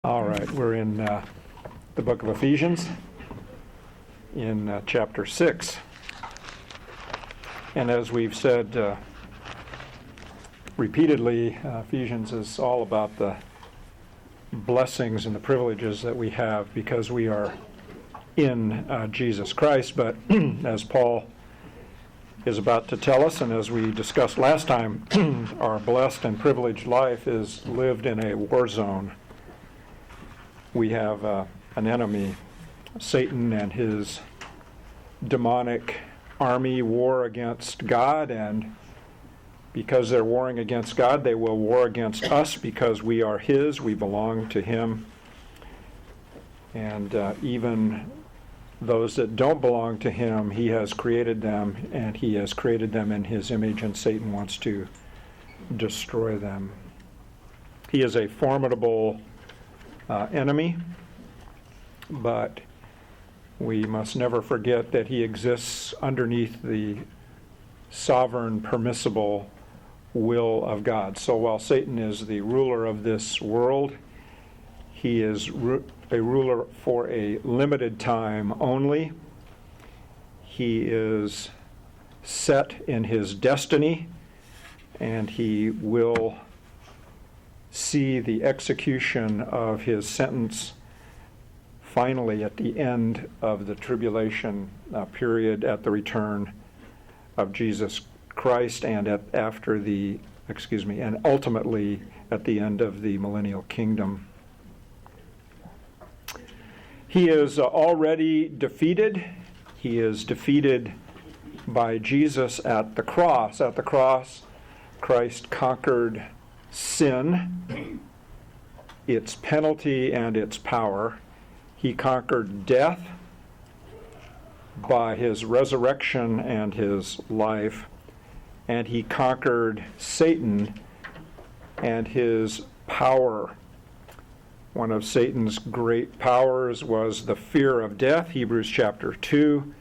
All right, we're in the book of Ephesians in chapter 6. And as we've said repeatedly, Ephesians is all about the blessings and the privileges that we have because we are in Jesus Christ. But as Paul is about to tell us, and as we discussed last time, our blessed and privileged life is lived in a war zone. We have an enemy, Satan and his demonic army war against God, and because they're warring against God, they will war against us because we are his, we belong to him. And even those that don't belong to him, he has created them, and he has created them in his image, and Satan wants to destroy them. He is a formidable enemy, but we must never forget that he exists underneath the sovereign, permissible will of God. So while Satan is the ruler of this world, he is a ruler for a limited time only. He is set in his destiny, and he will see the execution of his sentence finally at the end of the tribulation period, at the return of Jesus Christ, and and ultimately at the end of the millennial kingdom. He is already defeated. He is defeated by Jesus at the cross. At the cross, Christ conquered sin, its penalty and its power. He conquered death by his resurrection and his life, and he conquered Satan and his power. One of Satan's great powers was the fear of death, Hebrews chapter 2,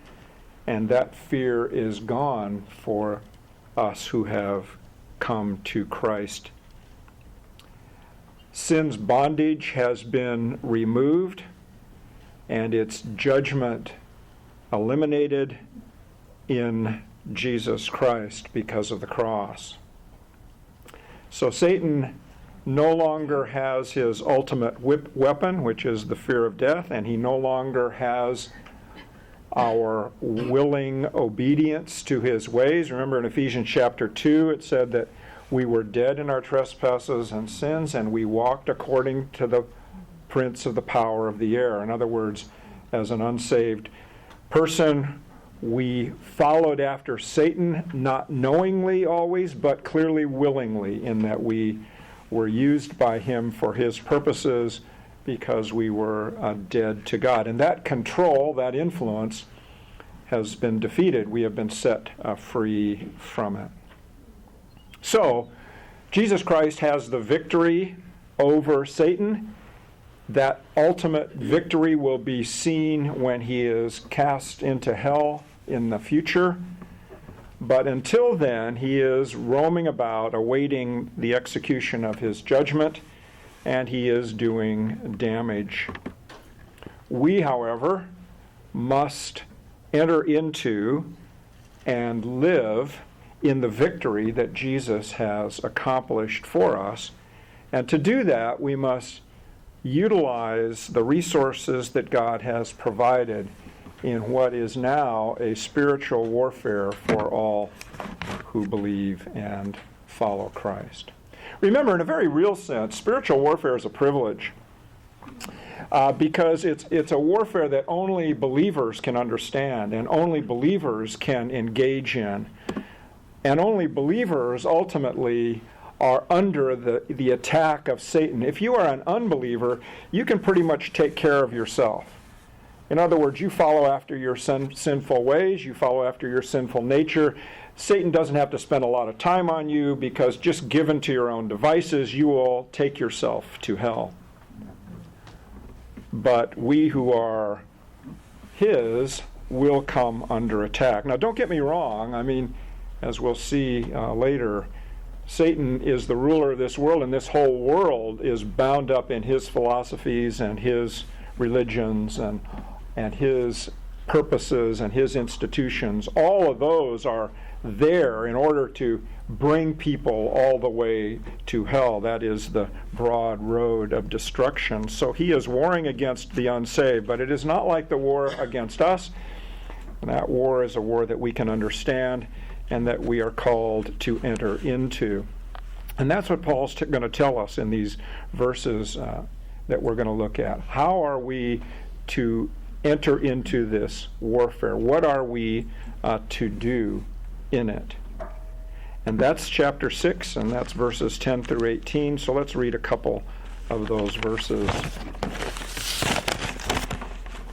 and that fear is gone for us who have come to Christ. Sin's bondage has been removed and its judgment eliminated in Jesus Christ because of the cross. So Satan no longer has his ultimate weapon, which is the fear of death, and he no longer has our willing obedience to his ways. Remember in Ephesians chapter 2, it said that we were dead in our trespasses and sins, and we walked according to the prince of the power of the air. In other words, as an unsaved person, we followed after Satan, not knowingly always, but clearly willingly, in that we were used by him for his purposes because we were dead to God. And that control, that influence, has been defeated. We have been set free from it. So, Jesus Christ has the victory over Satan. That ultimate victory will be seen when he is cast into hell in the future. But until then, he is roaming about, awaiting the execution of his judgment, and he is doing damage. We, however, must enter into and live in the victory that Jesus has accomplished for us. And to do that, we must utilize the resources that God has provided in what is now a spiritual warfare for all who believe and follow Christ. Remember, in a very real sense, spiritual warfare is a privilege because it's a warfare that only believers can understand and only believers can engage in. And only believers ultimately are under the attack of Satan. If you are an unbeliever, you can pretty much take care of yourself. In other words, you follow after your sinful ways, you follow after your sinful nature. Satan doesn't have to spend a lot of time on you because just given to your own devices, you will take yourself to hell. But we who are his will come under attack. Now, don't get me wrong. I mean, as we'll see later, Satan is the ruler of this world, and this whole world is bound up in his philosophies and his religions and his purposes and his institutions. All of those are there in order to bring people all the way to hell. That is the broad road of destruction. So he is warring against the unsaved, but it is not like the war against us. And that war is a war that we can understand and that we are called to enter into. And that's what Paul's going to tell us in these verses that we're going to look at. How are we to enter into this warfare? What are we to do in it? And that's chapter 6, and that's verses 10 through 18. So let's read a couple of those verses.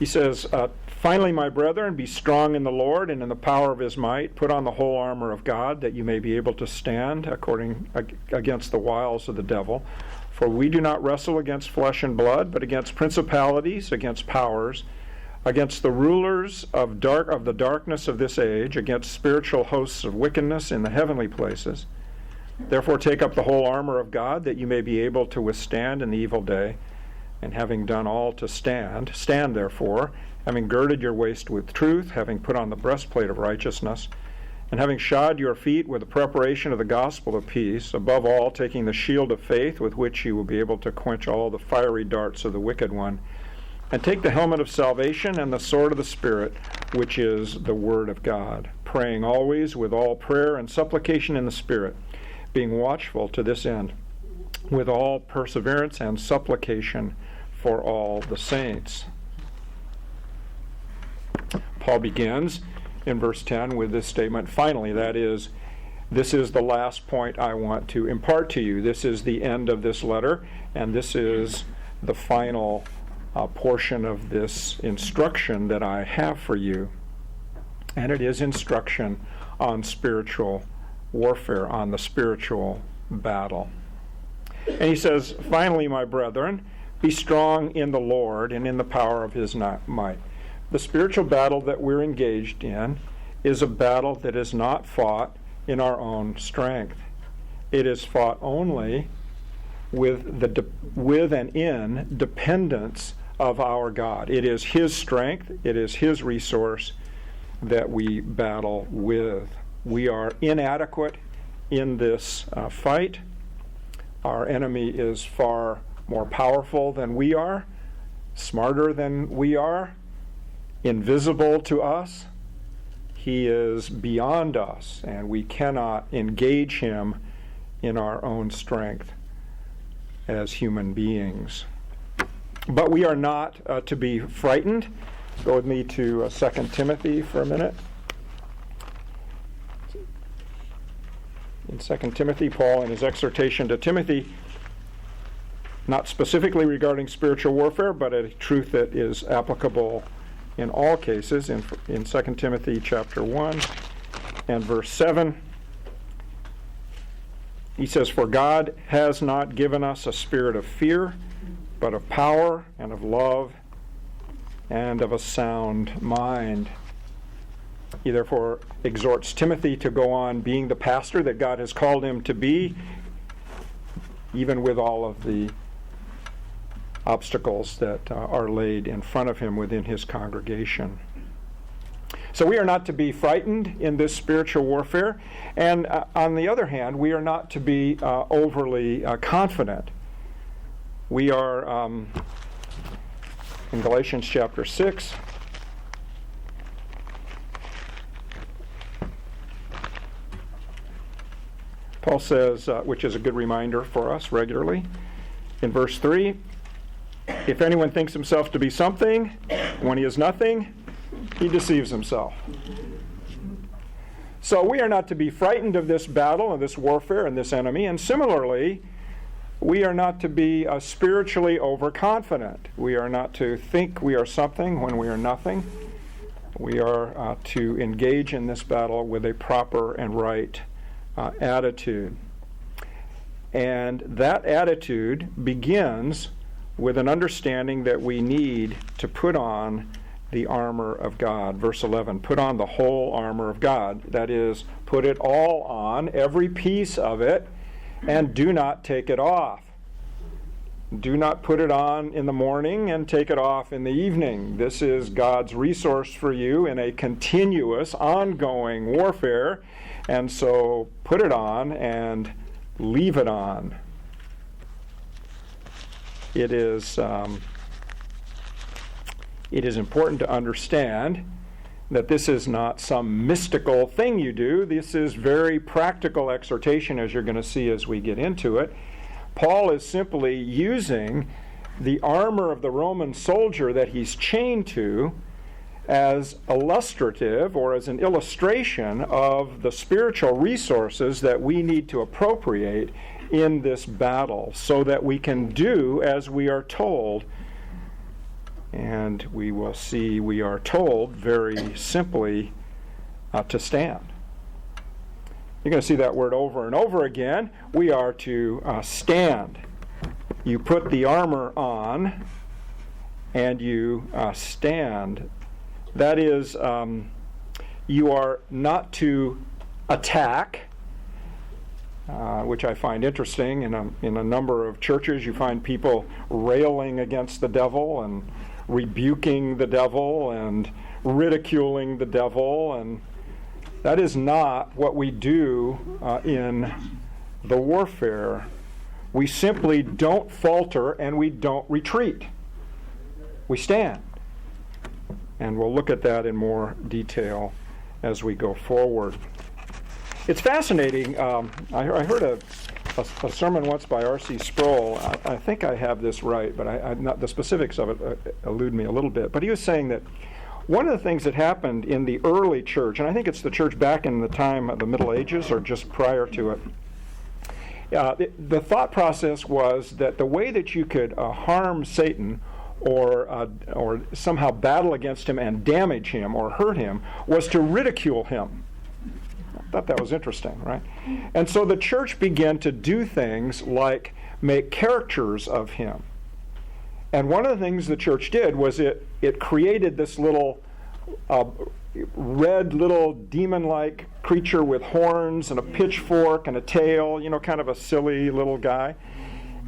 He says, "Finally, my brethren, be strong in the Lord and in the power of his might. Put on the whole armor of God, that you may be able to stand against the wiles of the devil. For we do not wrestle against flesh and blood, but against principalities, against powers, against the rulers of the darkness of this age, against spiritual hosts of wickedness in the heavenly places. Therefore take up the whole armor of God, that you may be able to withstand in the evil day. And having done all to stand therefore, having girded your waist with truth, having put on the breastplate of righteousness, and having shod your feet with the preparation of the gospel of peace, above all taking the shield of faith, with which you will be able to quench all the fiery darts of the wicked one. And take the helmet of salvation and the sword of the Spirit, which is the word of God, praying always with all prayer and supplication in the Spirit, being watchful to this end, with all perseverance and supplication for all the saints." Paul begins in verse 10 with this statement, "Finally," that is, this is the last point I want to impart to you. This is the end of this letter, and this is the final portion of this instruction that I have for you. And it is instruction on spiritual warfare, on the spiritual battle. And he says, "Finally, my brethren, be strong in the Lord and in the power of his might." The spiritual battle that we're engaged in is a battle that is not fought in our own strength. It is fought only with and in dependence of our God. It is his strength, it is his resource that we battle with. We are inadequate in this fight. Our enemy is far more powerful than we are, smarter than we are, invisible to us. He is beyond us, and we cannot engage him in our own strength as human beings. But we are not to be frightened. Go with me to 2 Timothy for a minute. In 2 Timothy, Paul, in his exhortation to Timothy, not specifically regarding spiritual warfare, but a truth that is applicable in all cases, in 2 Timothy chapter 1 and verse 7, he says, "For God has not given us a spirit of fear, but of power and of love and of a sound mind." He therefore exhorts Timothy to go on being the pastor that God has called him to be, even with all of the obstacles that are laid in front of him within his congregation. So we are not to be frightened in this spiritual warfare, and on the other hand, we are not to be overly confident. We are in Galatians chapter 6. Paul says, which is a good reminder for us regularly, in verse 3, "If anyone thinks himself to be something, when he is nothing, he deceives himself." So we are not to be frightened of this battle, of this warfare, and this enemy, and similarly, we are not to be spiritually overconfident. We are not to think we are something when we are nothing. We are to engage in this battle with a proper and right attitude. And that attitude begins with an understanding that we need to put on the armor of God. Verse 11, "Put on the whole armor of God." That is, put it all on, every piece of it, and do not take it off. Do not put it on in the morning and take it off in the evening. This is God's resource for you in a continuous, ongoing warfare. And so put it on and leave it on. It is important to understand that this is not some mystical thing you do. This is very practical exhortation, as you're going to see as we get into it. Paul is simply using the armor of the Roman soldier that he's chained to as illustrative or as an illustration of the spiritual resources that we need to appropriate in this battle so that we can do as we are told. And we will see we are told very simply to stand. You're going to see that word over and over again. We are to stand. You put the armor on and you stand. That is, you are not to attack, which I find interesting. In a number of churches, you find people railing against the devil and rebuking the devil and ridiculing the devil, and that is not what we do in the warfare. We simply don't falter and we don't retreat. We stand. And we'll look at that in more detail as we go forward. It's fascinating. I heard a sermon once by R.C. Sproul. I think I have this right, but not the specifics of it elude me a little bit. But he was saying that one of the things that happened in the early church, and I think it's the church back in the time of the Middle Ages or just prior to it, the thought process was that the way that you could harm Satan or somehow battle against him and damage him or hurt him was to ridicule him. I thought that was interesting, right? And so the church began to do things like make caricatures of him. And one of the things the church did was it created this little red little demon-like creature with horns and a pitchfork and a tail, kind of a silly little guy.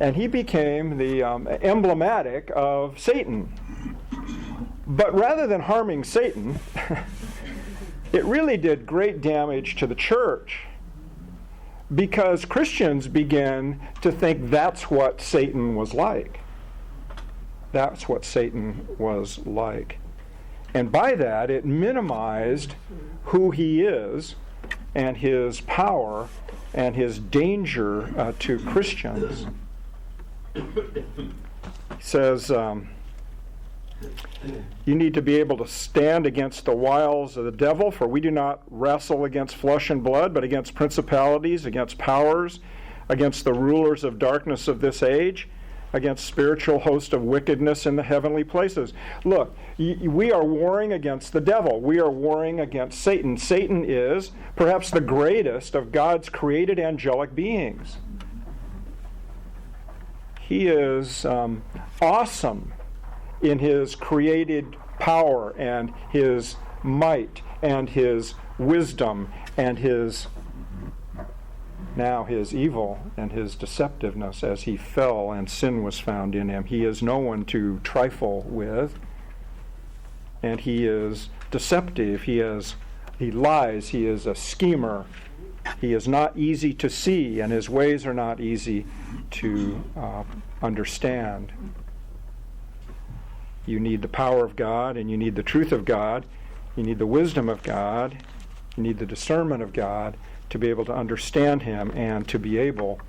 And he became the emblematic of Satan. But rather than harming Satan, it really did great damage to the church because Christians began to think that's what Satan was like. That's what Satan was like. And by that, it minimized who he is and his power and his danger to Christians. He says, you need to be able to stand against the wiles of the devil, for we do not wrestle against flesh and blood, but against principalities, against powers, against the rulers of darkness of this age, against spiritual hosts of wickedness in the heavenly places. Look, we are warring against the devil. We are warring against Satan. Satan is perhaps the greatest of God's created angelic beings. He is awesome in his created power and his might and his wisdom and his evil and his deceptiveness as he fell and sin was found in him. He is no one to trifle with, and he is deceptive. He lies. He is a schemer. He is not easy to see, and his ways are not easy to understand. You need the power of God, and you need the truth of God. You need the wisdom of God. You need the discernment of God to be able to understand him and to be able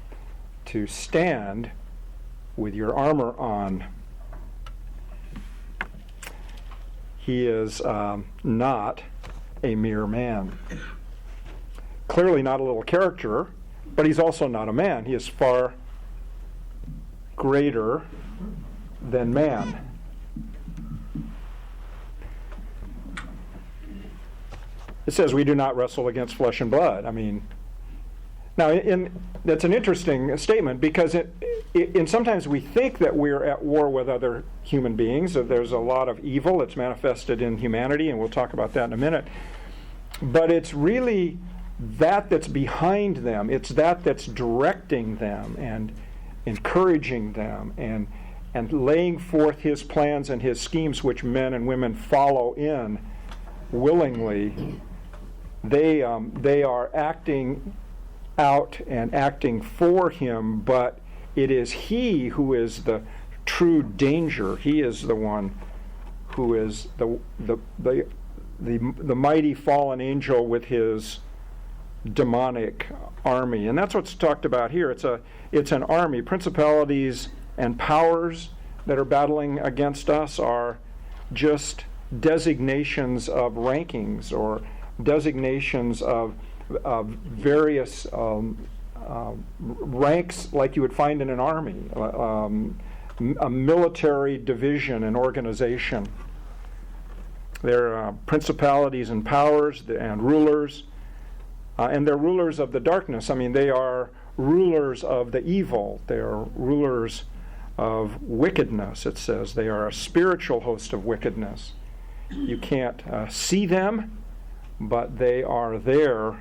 to stand with your armor on. He is not a mere man. Clearly not a little caricature, but he's also not a man. He is far greater than man. It says we do not wrestle against flesh and blood. That's an interesting statement because sometimes we think that we're at war with other human beings, that there's a lot of evil that's manifested in humanity, and we'll talk about that in a minute. But it's really that's behind them. It's that's directing them and encouraging them and laying forth his plans and his schemes, which men and women follow in willingly. They are acting out and acting for him, but it is he who is the true danger. He is the one who is the mighty fallen angel with his demonic army. And that's what's talked about here. It's an army. Principalities and powers that are battling against us are just designations of rankings or designations of various ranks like you would find in an army, a military division and organization. They're principalities and powers and rulers, and they're rulers of the darkness. I mean, they are rulers of the evil. They are rulers of wickedness, it says. They are a spiritual host of wickedness. You can't see them, but they are there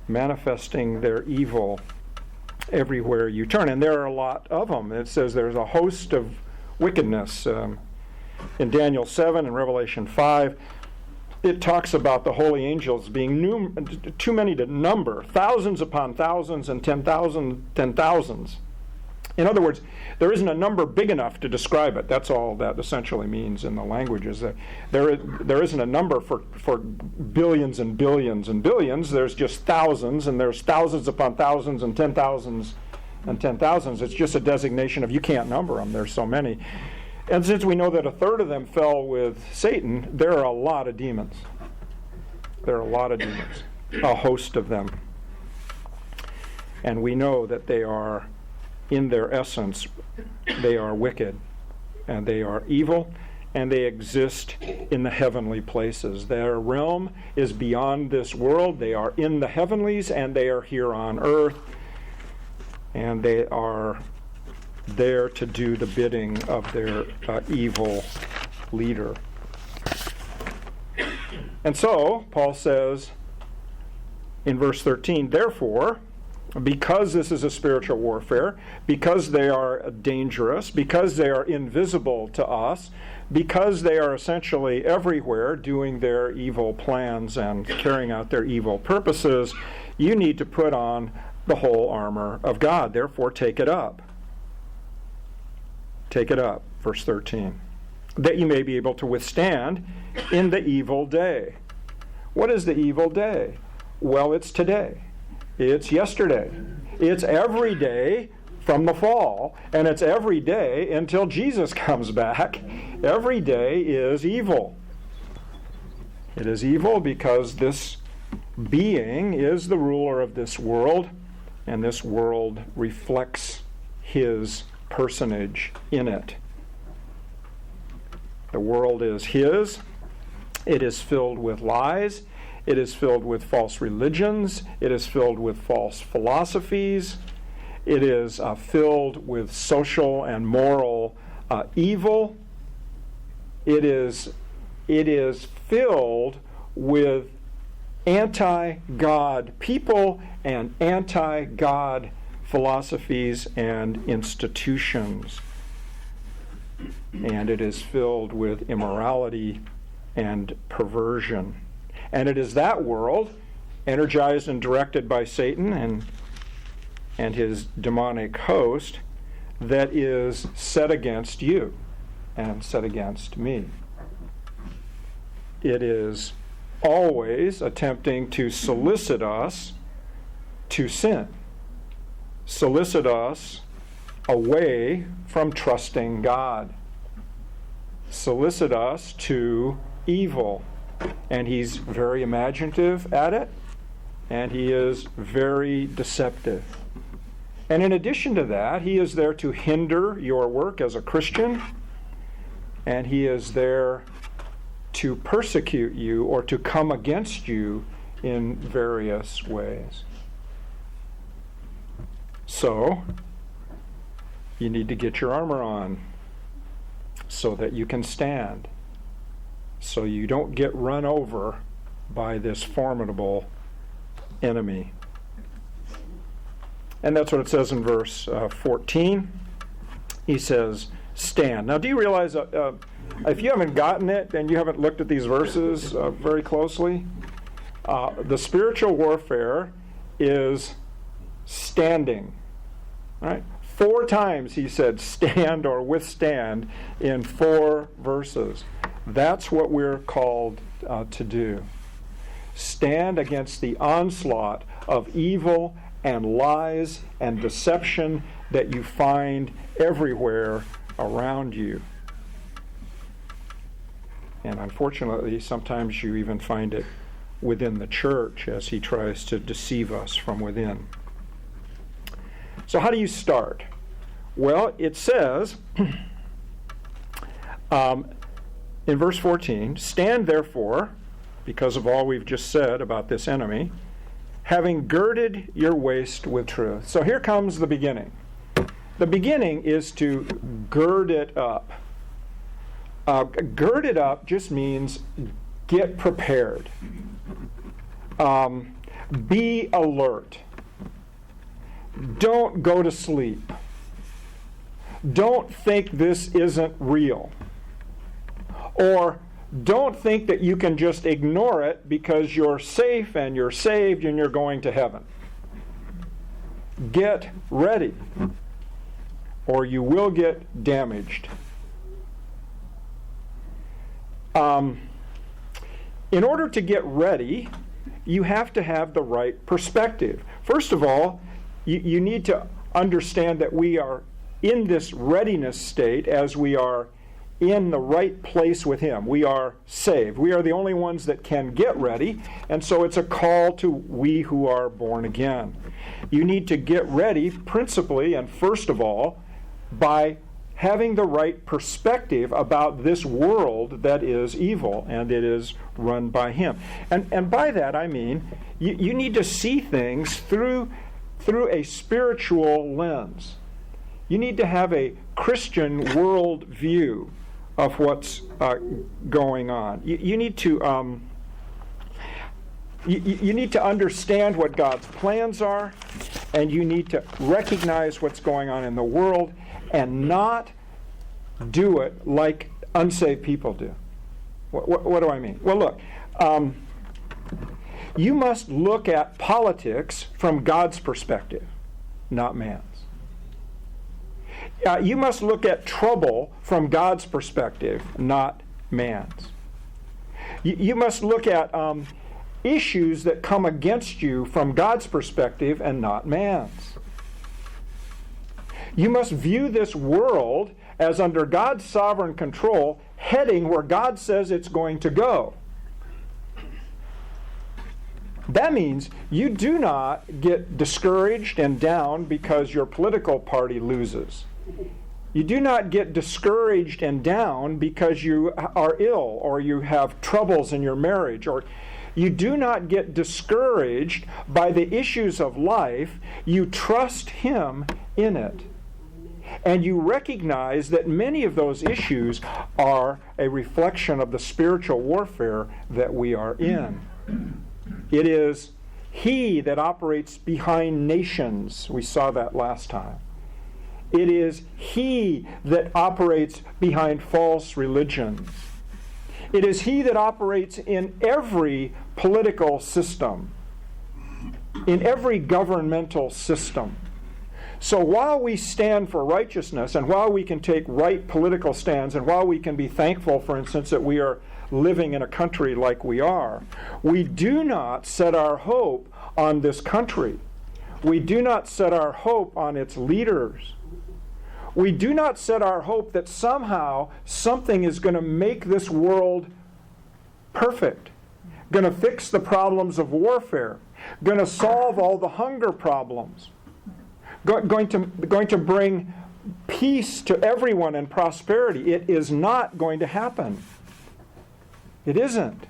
manifesting their evil everywhere you turn. And there are a lot of them. It says there's a host of wickedness. In Daniel 7 and Revelation 5, it talks about the holy angels being too many to number, thousands upon thousands and 10,000s. In other words, there isn't a number big enough to describe it. That's all that essentially means in the languages. There isn't a number for billions and billions and billions. There's just thousands, and there's thousands upon thousands and 10,000s and 10,000s. It's just a designation of you can't number them. There's so many. And since we know that a third of them fell with Satan, there are a lot of demons. There are a lot of demons, a host of them. And we know that they are, in their essence, they are wicked, and they are evil, and they exist in the heavenly places. Their realm is beyond this world. They are in the heavenlies, and they are here on earth, and they are there to do the bidding of their evil leader. And so, Paul says in verse 13, therefore, because this is a spiritual warfare, because they are dangerous, because they are invisible to us, because they are essentially everywhere doing their evil plans and carrying out their evil purposes, you need to put on the whole armor of God. Therefore, take it up. Take it up, verse 13, that you may be able to withstand in the evil day. What is the evil day? Well, it's today. It's yesterday. It's every day from the fall, and it's every day until Jesus comes back. Every day is evil. It is evil because this being is the ruler of this world, and this world reflects his personage in it. The world is his. It is filled with lies. It is filled with false religions. It is filled with false philosophies. It is filled with social and moral evil. It is filled with anti-God people and anti-God philosophies and institutions. And it is filled with immorality and perversion. And it is that world, energized and directed by Satan and his demonic host, that is set against you and set against me. It is always attempting to solicit us to sin, solicit us away from trusting God, solicit us to evil. And he's very imaginative at it, and he is very deceptive. And in addition to that, he is there to hinder your work as a Christian, and he is there to persecute you or to come against you in various ways. So, you need to get your armor on so that you can stand, so you don't get run over by this formidable enemy. And that's what it says in verse 14. He says, stand. Now, do you realize, if you haven't gotten it and you haven't looked at these verses very closely, the spiritual warfare is standing, right? 4 times he said stand or withstand in 4 verses. That's what we're called to do. Stand against the onslaught of evil and lies and deception that you find everywhere around you. And unfortunately, sometimes you even find it within the church as he tries to deceive us from within. So how do you start? Well, it says in verse 14, stand therefore, because of all we've just said about this enemy, having girded your waist with truth. So here comes the beginning. The beginning is to gird it up. Gird it up just means get prepared. Be alert. Don't go to sleep. Don't think this isn't real. Or don't think that you can just ignore it because you're safe and you're saved and you're going to heaven. Get ready, or you will get damaged. In order to get ready, you have to have the right perspective. First of all, you need to understand that we are in this readiness state as we are in the right place with Him. We are saved. We are the only ones that can get ready, and so it's a call to we who are born again. You need to get ready principally and first of all by having the right perspective about this world that is evil and it is run by him. And by that I mean you need to see things through a spiritual lens. You need to have a Christian world view of what's going on. You need to you need to understand what God's plans are, and you need to recognize what's going on in the world and not do it like unsaved people do. What do I mean? Well, look, you must look at politics from God's perspective, not man's. You must look at trouble from God's perspective, not man's. You must look at issues that come against you from God's perspective and not man's. You must view this world as under God's sovereign control, heading where God says it's going to go. That means you do not get discouraged and down because your political party loses. You do not get discouraged and down because you are ill or you have troubles in your marriage, or you do not get discouraged by the issues of life. You trust Him in it. And you recognize that many of those issues are a reflection of the spiritual warfare that we are in. It is He that operates behind nations. We saw that last time. It is He that operates behind false religions. It is He that operates in every political system, in every governmental system. So while we stand for righteousness, and while we can take right political stands, and while we can be thankful, for instance, that we are living in a country like we are, we do not set our hope on this country. We do not set our hope on its leaders. We do not set our hope that somehow something is going to make this world perfect, going to fix the problems of warfare, going to solve all the hunger problems, going to bring peace to everyone and prosperity. It is not going to happen. It isn't.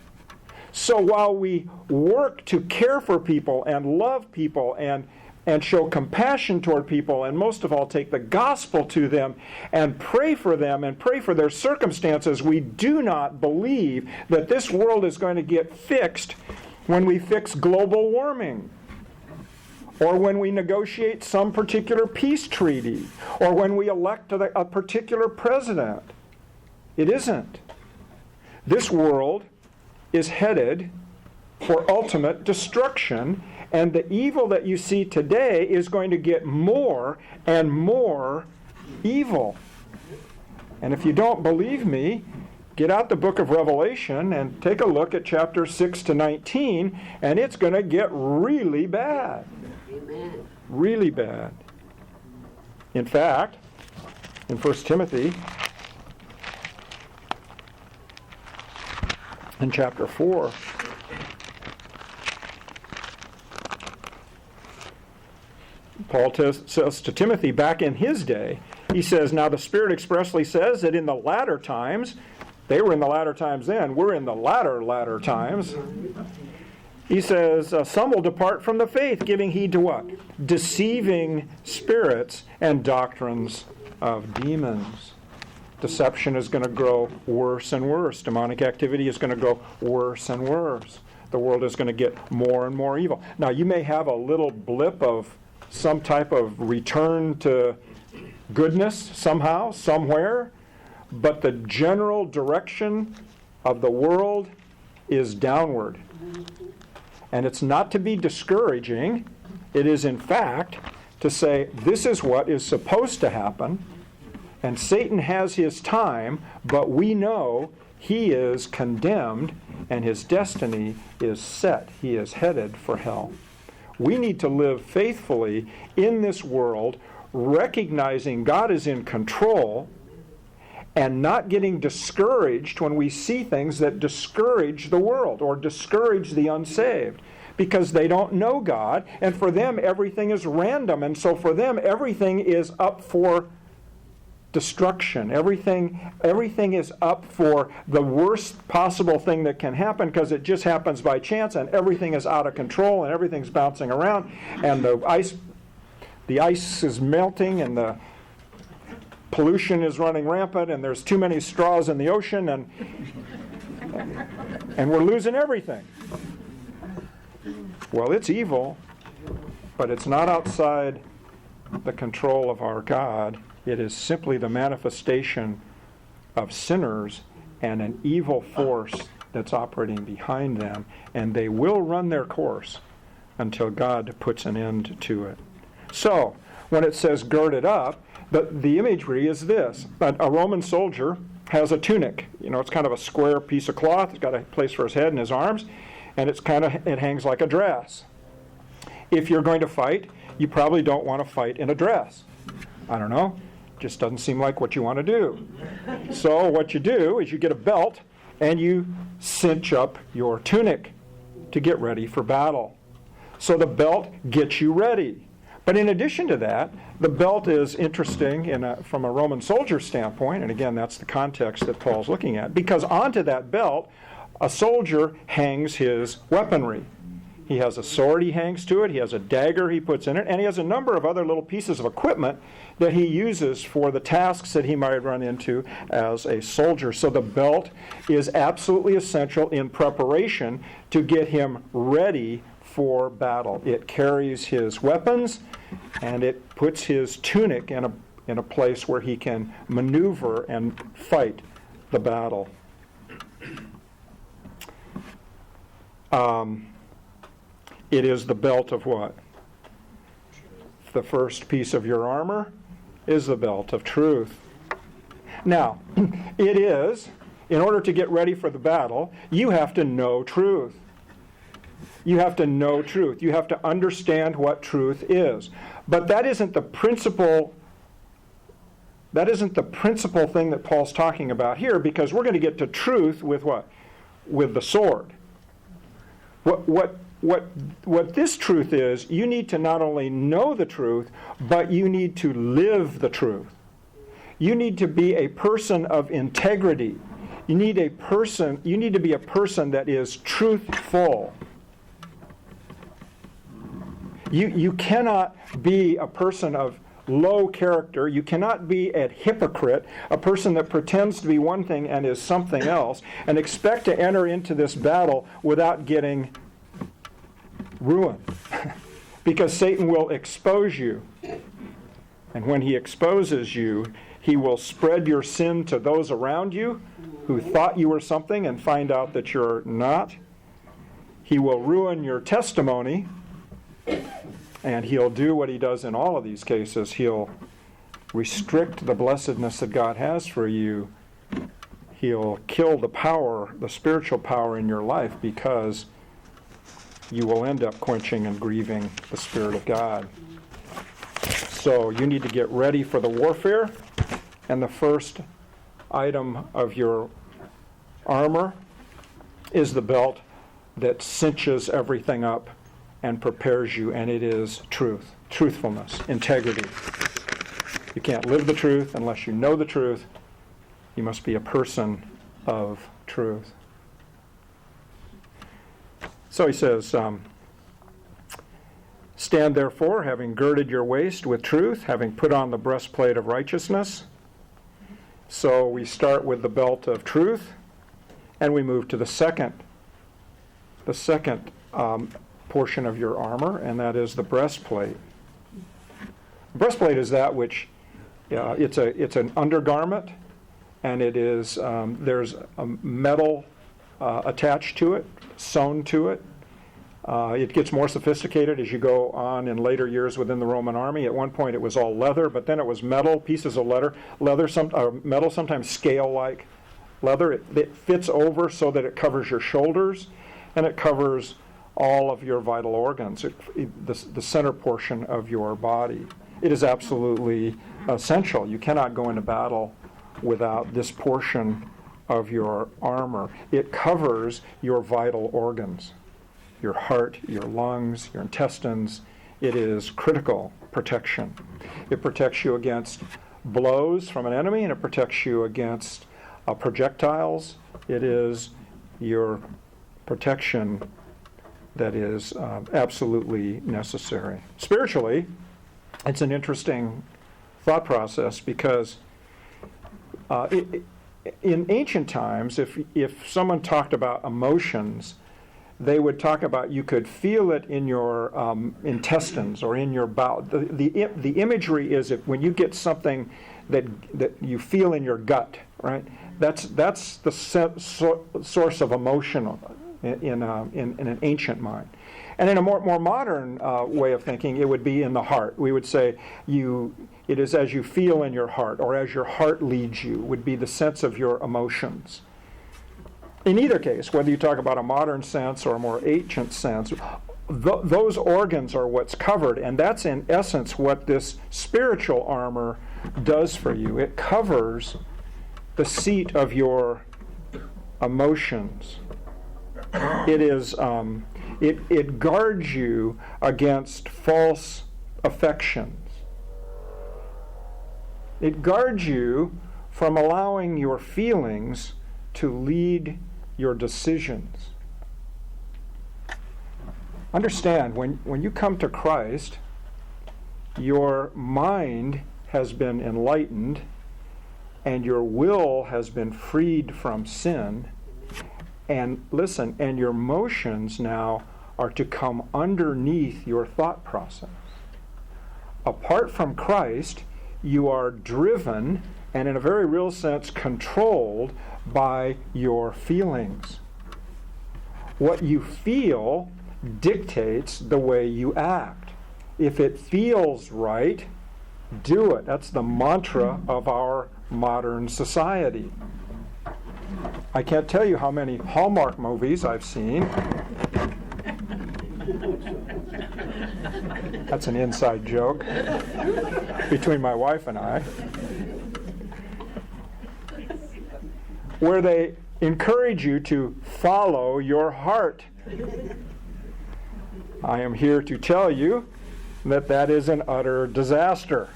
So while we work to care for people and love people and show compassion toward people, and most of all take the gospel to them and pray for them and pray for their circumstances, we do not believe that this world is going to get fixed when we fix global warming. or when we negotiate some particular peace treaty, or when we elect a particular president. It isn't. This world is headed for ultimate destruction, and the evil that you see today is going to get more and more evil. And if you don't believe me, get out the book of Revelation and take a look at chapters 6 to 19, and it's going to get really bad. Amen. Really bad. In fact, in 1 Timothy, in chapter 4, Paul says to Timothy back in his day, he says, now the Spirit expressly says that in the latter times, they were in the latter times then, we're in the latter times. He says, some will depart from the faith, giving heed to what? Deceiving spirits and doctrines of demons. Deception is going to grow worse and worse. Demonic activity is going to go worse and worse. The world is going to get more and more evil. Now, you may have a little blip of some type of return to goodness somehow, somewhere, but the general direction of the world is downward. And it's not to be discouraging. It is, in fact, to say this is what is supposed to happen, and Satan has his time, but we know he is condemned and his destiny is set. He is headed for hell. We need to live faithfully in this world, recognizing God is in control and not getting discouraged when we see things that discourage the world or discourage the unsaved, because they don't know God, and for them everything is random, and so for them everything is up for destruction. Everything is up for the worst possible thing that can happen, because it just happens by chance, and everything is out of control, and everything's bouncing around, and the ice is melting, and the pollution is running rampant, and there's too many straws in the ocean, and we're losing everything. Well, it's evil, but it's not outside the control of our God. It is simply the manifestation of sinners and an evil force that's operating behind them, and they will run their course until God puts an end to it. So, when it says gird it up, the imagery is this. A Roman soldier has a tunic. It's kind of a square piece of cloth. It's got a place for his head and his arms, and it hangs like a dress. If you're going to fight, you probably don't want to fight in a dress. I don't know. Just doesn't seem like what you want to do. So what you do is you get a belt and you cinch up your tunic to get ready for battle. So the belt gets you ready. But in addition to that, the belt is interesting from a Roman soldier standpoint, and again, that's the context that Paul's looking at, because onto that belt, a soldier hangs his weaponry. He has a sword he hangs to it, he has a dagger he puts in it, and he has a number of other little pieces of equipment that he uses for the tasks that he might run into as a soldier. So the belt is absolutely essential in preparation to get him ready for battle. It carries his weapons, and it puts his tunic in a place where he can maneuver and fight the battle. It is the belt of what? The first piece of your armor is the belt of truth. Now, it is, in order to get ready for the battle, you have to know truth. You have to know truth. You have to understand what truth is. But that isn't the principal thing that Paul's talking about here, because we're going to get to truth with what? With the sword. What this truth is, you need to not only know the truth, but you need to live the truth. You need to be a person of integrity. You need to be a person that is truthful. You cannot be a person of low character. You cannot be a hypocrite, a person that pretends to be one thing and is something else, and expect to enter into this battle without getting ruined. Because Satan will expose you. And when he exposes you, he will spread your sin to those around you who thought you were something and find out that you're not. He will ruin your testimony, and he'll do what he does in all of these cases. He'll restrict the blessedness that God has for you. He'll kill the power, the spiritual power in your life, because you will end up quenching and grieving the Spirit of God. So you need to get ready for the warfare, and the first item of your armor is the belt that cinches everything up and prepares you, and it is truth, truthfulness, integrity. You can't live the truth unless you know the truth. You must be a person of truth. So he says, stand therefore, having girded your waist with truth, having put on the breastplate of righteousness. So we start with the belt of truth, and we move to the second portion of your armor, and that is the breastplate. The breastplate is that which, it's an undergarment, and it is there's a metal attached to it, sewn to it. It gets more sophisticated as you go on in later years within the Roman army. At one point it was all leather, but then it was metal, pieces of metal, sometimes scale-like leather. It fits over so that it covers your shoulders, and it covers all of your vital organs, the center portion of your body. It is absolutely essential. You cannot go into battle without this portion of your armor. It covers your vital organs, your heart, your lungs, your intestines. It is critical protection. It protects you against blows from an enemy, and it protects you against projectiles. It is your protection that is absolutely necessary. Spiritually, it's an interesting thought process, because in ancient times, if someone talked about emotions, they would talk about, you could feel it in your intestines or in your bowel. The imagery is when you get something that you feel in your gut, right? That's the source of emotion in an ancient mind. And in a more modern way of thinking, it would be in the heart. We would say it is as you feel in your heart, or as your heart leads you, would be the sense of your emotions. In either case, whether you talk about a modern sense or a more ancient sense, those organs are what's covered, and that's in essence what this spiritual armor does for you. It covers the seat of your emotions. It is it guards you against false affections. It guards you from allowing your feelings to lead your decisions. Understand, when you come to Christ, your mind has been enlightened, and your will has been freed from sin. And listen, and your emotions now are to come underneath your thought process. Apart from Christ, you are driven, and in a very real sense, controlled by your feelings. What you feel dictates the way you act. If it feels right, do it. That's the mantra of our modern society. I can't tell you how many Hallmark movies I've seen. That's an inside joke between my wife and I, where they encourage you to follow your heart. I am here to tell you that is an utter disaster.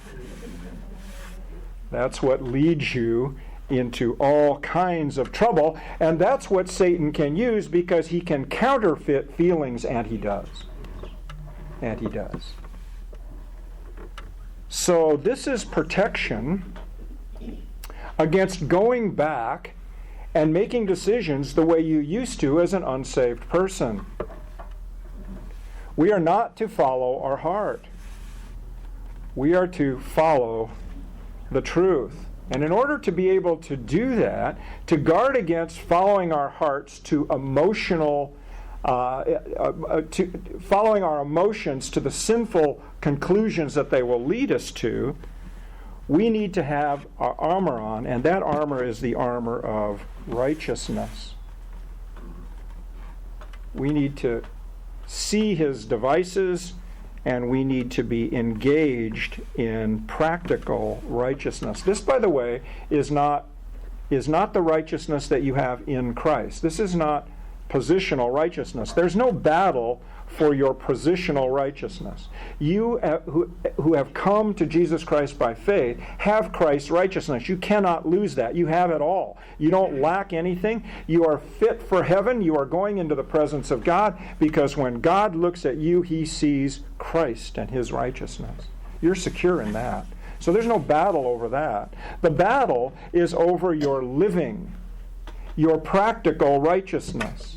That's what leads you into all kinds of trouble, and that's what Satan can use, because he can counterfeit feelings, and he does. And he does. So this is protection against going back and making decisions the way you used to as an unsaved person. We are not to follow our heart. We are to follow the truth. And in order to be able to do that, to guard against following our hearts to following our emotions to the sinful conclusions that they will lead us to, we need to have our armor on, and that armor is the armor of righteousness. We need to see his devices, and we need to be engaged in practical righteousness. This, by the way, is not the righteousness that you have in Christ. This is not positional righteousness. There's no battle for your positional righteousness. You who have come to Jesus Christ by faith have Christ's righteousness. You cannot lose that. You have it all. You don't lack anything. You are fit for heaven. You are going into the presence of God, because when God looks at you, he sees Christ and his righteousness. You're secure in that. So there's no battle over that. The battle is over your living, your practical righteousness.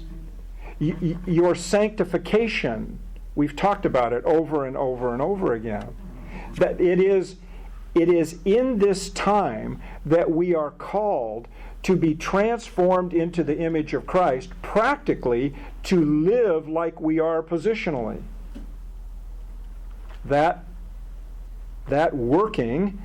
Your sanctification. We've talked about it over and over and over again. That it is in this time that we are called to be transformed into the image of Christ, practically to live like we are positionally. That working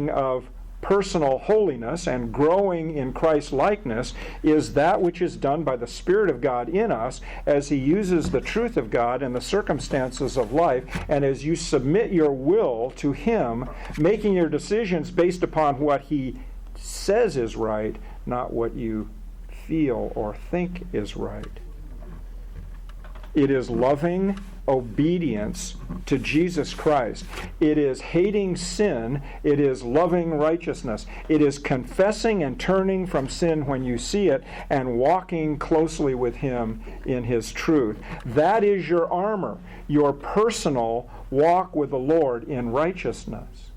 of personal holiness and growing in Christ's likeness is that which is done by the Spirit of God in us as he uses the truth of God in the circumstances of life, and as you submit your will to him, making your decisions based upon what he says is right, not what you feel or think is right. It is loving obedience to Jesus Christ. It is hating sin. It is loving righteousness. It is confessing and turning from sin when you see it and walking closely with him in his truth. That is your armor, your personal walk with the Lord in righteousness.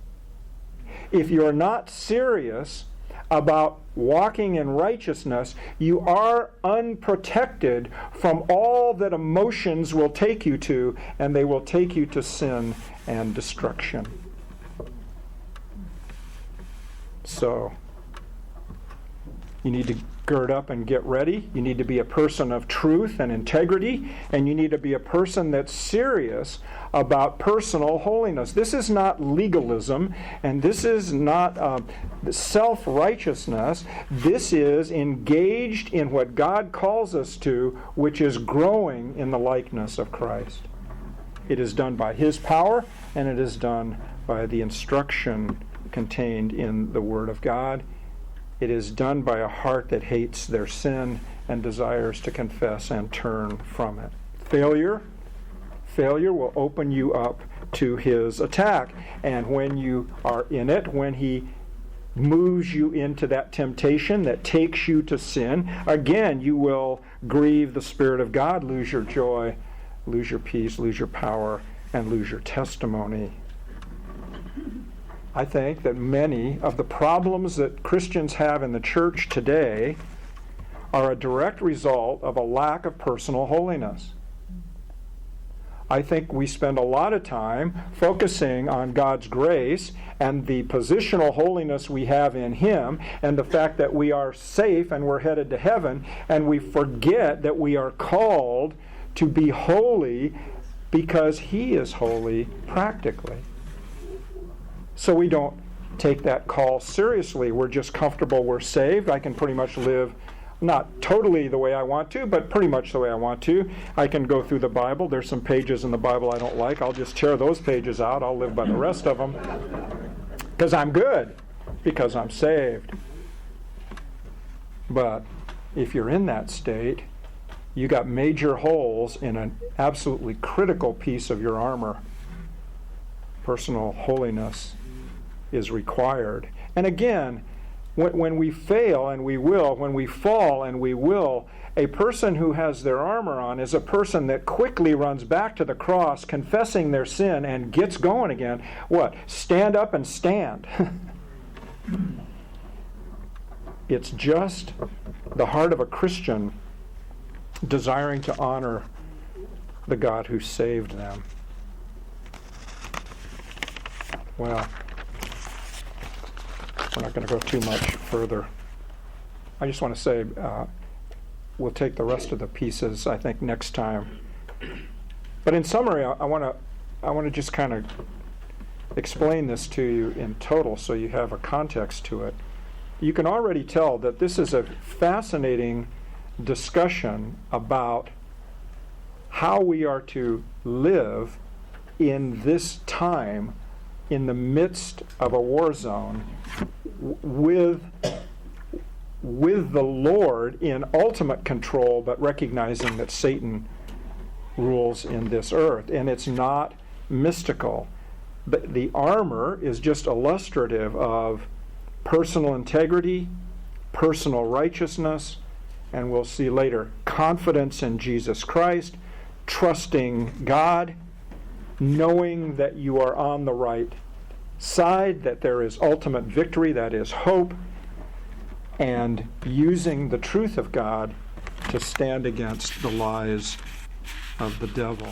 If you're not serious about walking in righteousness, you are unprotected from all that emotions will take you to, and they will take you to sin and destruction. So, you need to gird up and get ready. You need to be a person of truth and integrity, and you need to be a person that's serious about personal holiness. This is not legalism, and this is not self-righteousness. This is engaged in what God calls us to, which is growing in the likeness of Christ. It is done by his power, and it is done by the instruction contained in the Word of God. It is done by a heart that hates their sin and desires to confess and turn from it. Failure will open you up to his attack. And when you are in it, when he moves you into that temptation that takes you to sin, again, you will grieve the Spirit of God, lose your joy, lose your peace, lose your power, and lose your testimony. I think that many of the problems that Christians have in the church today are a direct result of a lack of personal holiness. I think we spend a lot of time focusing on God's grace and the positional holiness we have in him and the fact that we are safe and we're headed to heaven, and we forget that we are called to be holy because he is holy practically. So we don't take that call seriously. We're just comfortable we're saved. I can pretty much live not totally the way I want to, but pretty much the way I want to. I can go through the Bible. There's some pages in the Bible I don't like. I'll just tear those pages out. I'll live by the rest of them. Because I'm good. Because I'm saved. But if you're in that state, you got major holes in an absolutely critical piece of your armor. Personal holiness is required. And again, when we fail, and we will, when we fall, and we will, a person who has their armor on is a person that quickly runs back to the cross, confessing their sin, and gets going again. What? Stand up and stand. It's just the heart of a Christian desiring to honor the God who saved them. Well, we're not going to go too much further. I just want to say we'll take the rest of the pieces, I think, next time. But in summary, I want to just kind of explain this to you in total so you have a context to it. You can already tell that this is a fascinating discussion about how we are to live in this time in the midst of a war zone with the Lord in ultimate control, but recognizing that Satan rules in this earth. And it's not mystical. But the armor is just illustrative of personal integrity, personal righteousness, and we'll see later, confidence in Jesus Christ, trusting God, knowing that you are on the right side, that there is ultimate victory, that is hope, and using the truth of God to stand against the lies of the devil.